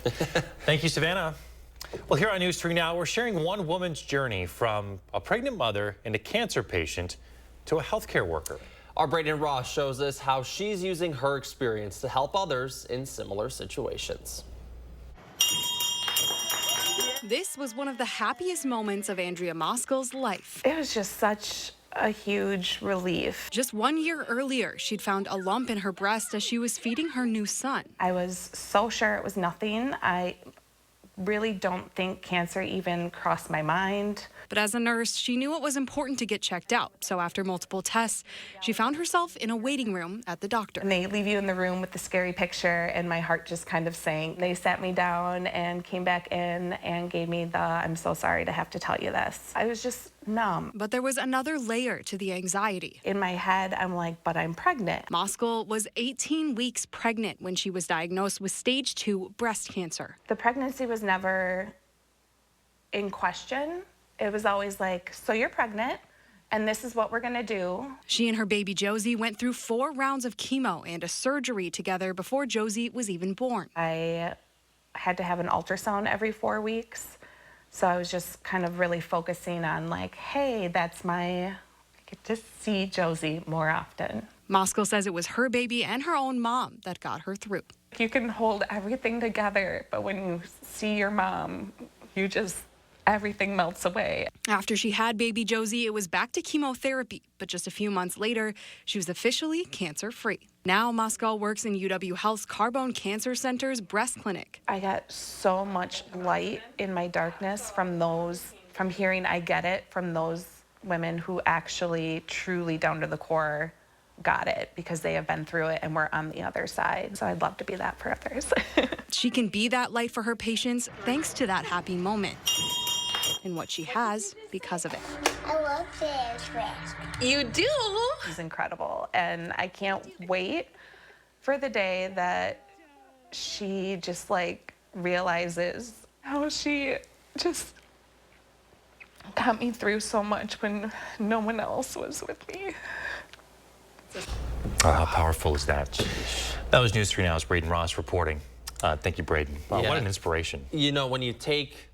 Thank you, Savannah. Well, here on News 3 Now, we're sharing one woman's journey from a pregnant mother and a cancer patient to a healthcare worker. Our Brayden Ross shows us how she's using her experience to help others in similar situations. This was one of the happiest moments of Andrea Moskall's life. It was just such a huge relief. Just 1 year earlier, she'd found a lump in her breast as she was feeding her new son. I was so sure it was nothing. I really don't think cancer even crossed my mind. But as a nurse, she knew it was important to get checked out. So after multiple tests, she found herself in a waiting room at the doctor. And they leave you in the room with the scary picture, and my heart just kind of sank. They sat me down and came back in and gave me the, "I'm so sorry to have to tell you this." I was just numb. But there was another layer to the anxiety. In my head, I'm like, but I'm pregnant. Moskall was 18 weeks pregnant when she was diagnosed with stage 2 breast cancer. The pregnancy was never in question. It was always like, so you're pregnant, and this is what we're gonna do. She and her baby Josie went through 4 rounds of chemo and a surgery together before Josie was even born. I had to have an ultrasound every 4 weeks. So I was just kind of really focusing on like, hey, I get to see Josie more often. Moskall says it was her baby and her own mom that got her through. You can hold everything together, but when you see your mom, everything melts away. After she had baby Josie, it was back to chemotherapy, but just a few months later, she was officially cancer-free. Now Moskall works in UW Health's Carbone Cancer Center's breast clinic. I got so much light in my darkness from hearing I get it from those women who actually truly down to the core got it because they have been through it and we're on the other side. So I'd love to be that for others. She can be that light for her patients thanks to that happy moment and what she has because of it. I love this. You do? She's incredible, and I can't wait for the day that she just like realizes how she just got me through so much when no one else was with me. How powerful is that? That was News 3 Now's Braden Ross reporting. Thank you, Braden. Wow, what an inspiration. You know, when you take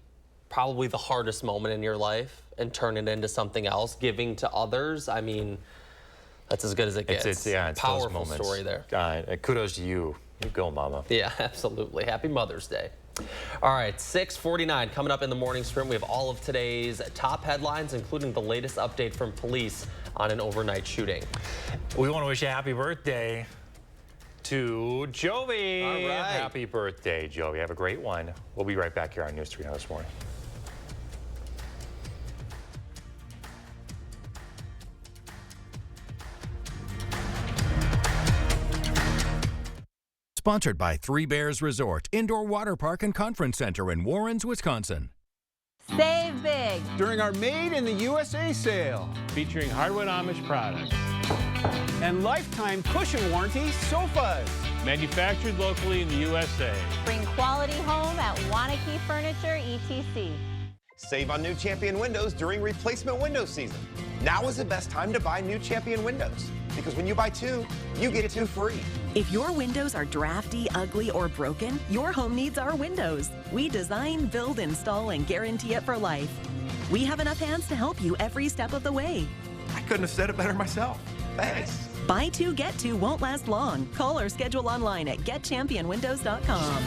probably the hardest moment in your life and turn it into something else, giving to others, I mean, that's as good as it gets. It's powerful those moments. Story there. Kudos to you. You go, Mama. Yeah, absolutely. Happy Mother's Day. All right, 6:49 coming up in the morning sprint. We have all of today's top headlines, including the latest update from police on an overnight shooting. We want to wish a happy birthday to Jovi. All right. Happy birthday, Jovi. Have a great one. We'll be right back here on News 3 Now this morning. Sponsored by Three Bears Resort, Indoor Water Park and Conference Center in Warrens, Wisconsin. Save big During our Made in the USA sale, featuring hardwood Amish products. And lifetime cushion warranty sofas. Manufactured locally in the USA. Bring quality home at Wanakee Furniture, ETC. Save on new Champion windows during replacement window season. Now is the best time to buy new Champion windows, because when you buy two, you get two free. If your windows are drafty, ugly, or broken, your home needs our windows. We design, build, install, and guarantee it for life. We have enough hands to help you every step of the way. I couldn't have said it better myself. Thanks. Buy two, get two won't last long. Call or schedule online at getchampionwindows.com.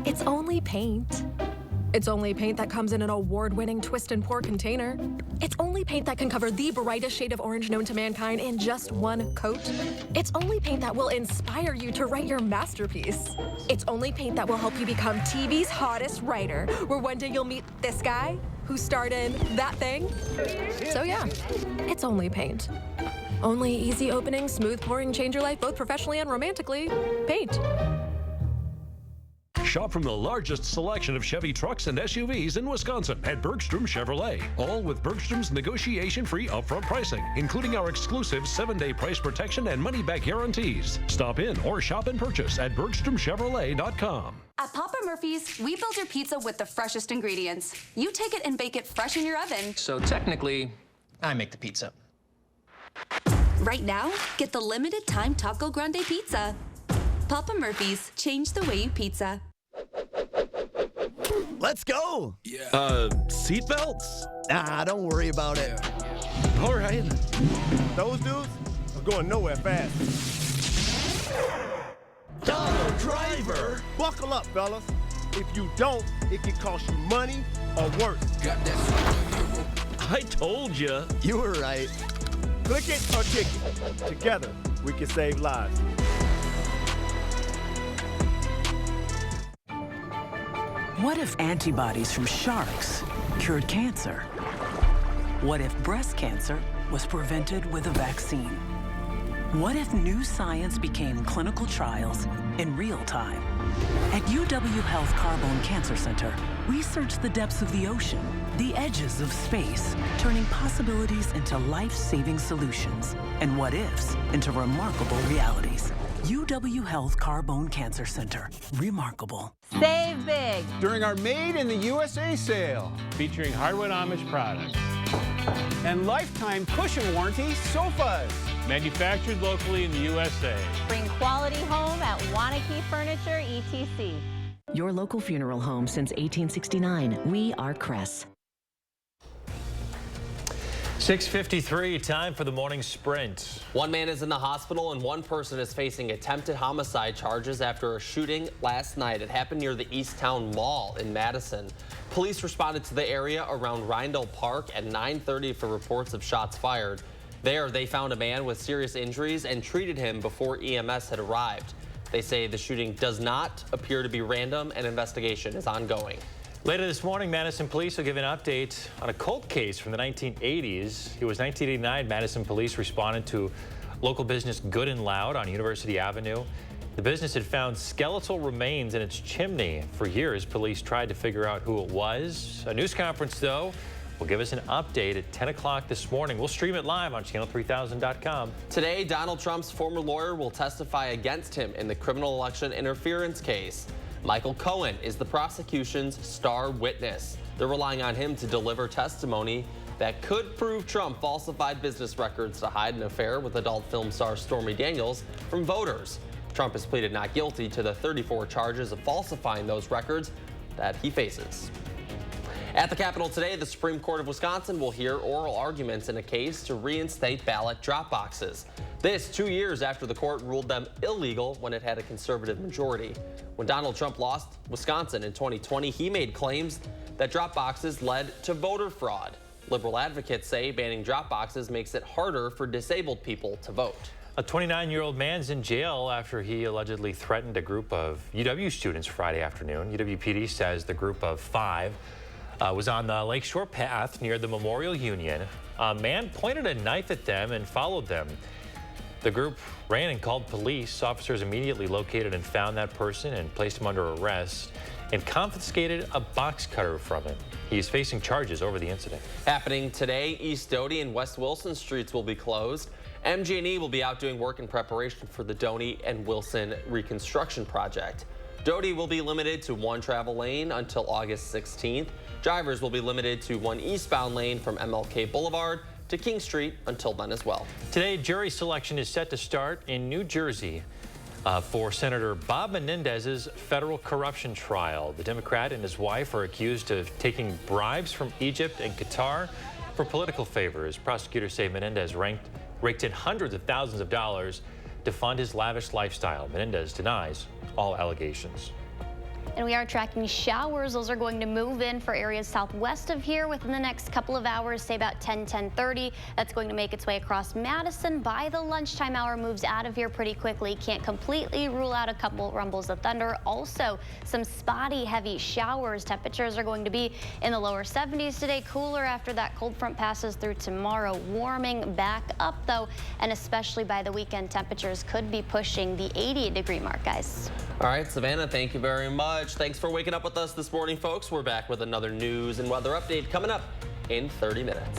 It's only paint. It's only paint that comes in an award-winning twist and pour container. It's only paint that can cover the brightest shade of orange known to mankind in just one coat. It's only paint that will inspire you to write your masterpiece. It's only paint that will help you become TV's hottest writer, where one day you'll meet this guy who starred in that thing. So yeah, it's only paint. Only easy opening, smooth pouring, change your life both professionally and romantically. Paint. Shop from the largest selection of Chevy trucks and SUVs in Wisconsin at Bergstrom Chevrolet. All with Bergstrom's negotiation-free upfront pricing, including our exclusive 7-day price protection and money-back guarantees. Stop in or shop and purchase at BergstromChevrolet.com. At Papa Murphy's, we build your pizza with the freshest ingredients. You take it and bake it fresh in your oven. So technically, I make the pizza. Right now, get the limited time Taco Grande pizza. Papa Murphy's, change the way you pizza. Let's go. Seatbelts? Nah, don't worry about it. All right. Those dudes are going nowhere fast. Donald Driver. Buckle up, fellas. If you don't, it can cost you money or worse. Got that. I told you. You were right. Click it or kick it. Together, we can save lives. What if antibodies from sharks cured cancer? What if breast cancer was prevented with a vaccine? What if new science became clinical trials in real time? At UW Health Carbone Cancer Center, we search the depths of the ocean, the edges of space, turning possibilities into life-saving solutions and what-ifs into remarkable realities. UW Health Carbone Cancer Center. Remarkable. Save big During our Made in the USA sale, featuring hardwood Amish products. And lifetime cushion warranty sofas. Manufactured locally in the USA. Bring quality home at Wanakee Furniture, ETC. Your local funeral home since 1869. We are Cress. 6:53, time for the morning sprint. One man is in the hospital and one person is facing attempted homicide charges after a shooting last night. It happened near the Easttown Mall in Madison. Police responded to the area around Rindell Park at 9:30 for reports of shots fired. There, they found a man with serious injuries and treated him before EMS had arrived. They say the shooting does not appear to be random and investigation is ongoing. Later this morning, Madison police will give an update on a cold case from the 1980s. It was 1989. Madison police responded to local business Good and Loud on University Avenue. The business had found skeletal remains in its chimney. For years, police tried to figure out who it was. A news conference, though, will give us an update at 10 o'clock this morning. We'll stream it live on channel3000.com. Today, Donald Trump's former lawyer will testify against him in the criminal election interference case. Michael Cohen is the prosecution's star witness. They're relying on him to deliver testimony that could prove Trump falsified business records to hide an affair with adult film star Stormy Daniels from voters. Trump has pleaded not guilty to the 34 charges of falsifying those records that he faces. At the Capitol today, the Supreme Court of Wisconsin will hear oral arguments in a case to reinstate ballot drop boxes. This 2 years after the court ruled them illegal when it had a conservative majority. When Donald Trump lost Wisconsin in 2020, he made claims that drop boxes led to voter fraud. Liberal advocates say banning drop boxes makes it harder for disabled people to vote. A 29-year-old man's in jail after he allegedly threatened a group of UW students Friday afternoon. UWPD says the group of 5 was on the Lakeshore Path near the Memorial Union. A man pointed a knife at them and followed them. The group ran and called police. Officers immediately located and found that person and placed him under arrest and confiscated a box cutter from him. He is facing charges over the incident. Happening today, East Doty and West Wilson streets will be closed. MG&E will be out doing work in preparation for the Doty and Wilson reconstruction project. Doty will be limited to 1 travel lane until August 16th. Drivers will be limited to 1 eastbound lane from MLK Boulevard to King Street until then as well. Today, jury selection is set to start in New Jersey for Senator Bob Menendez's federal corruption trial. The Democrat and his wife are accused of taking bribes from Egypt and Qatar for political favors. Prosecutors say Menendez raked in hundreds of thousands of dollars to fund his lavish lifestyle. Menendez denies all allegations. And we are tracking showers. Those are going to move in for areas southwest of here within the next couple of hours, say about 10:30. That's going to make its way across Madison by the lunchtime hour, moves out of here pretty quickly. Can't completely rule out a couple rumbles of thunder. Also, some spotty heavy showers. Temperatures are going to be in the lower 70s today, cooler after that cold front passes through tomorrow. Warming back up, though, and especially by the weekend, temperatures could be pushing the 80-degree mark, guys. All right, Savannah, thank you very much. Thanks for waking up with us this morning, folks. We're back with another news and weather update coming up in 30 minutes.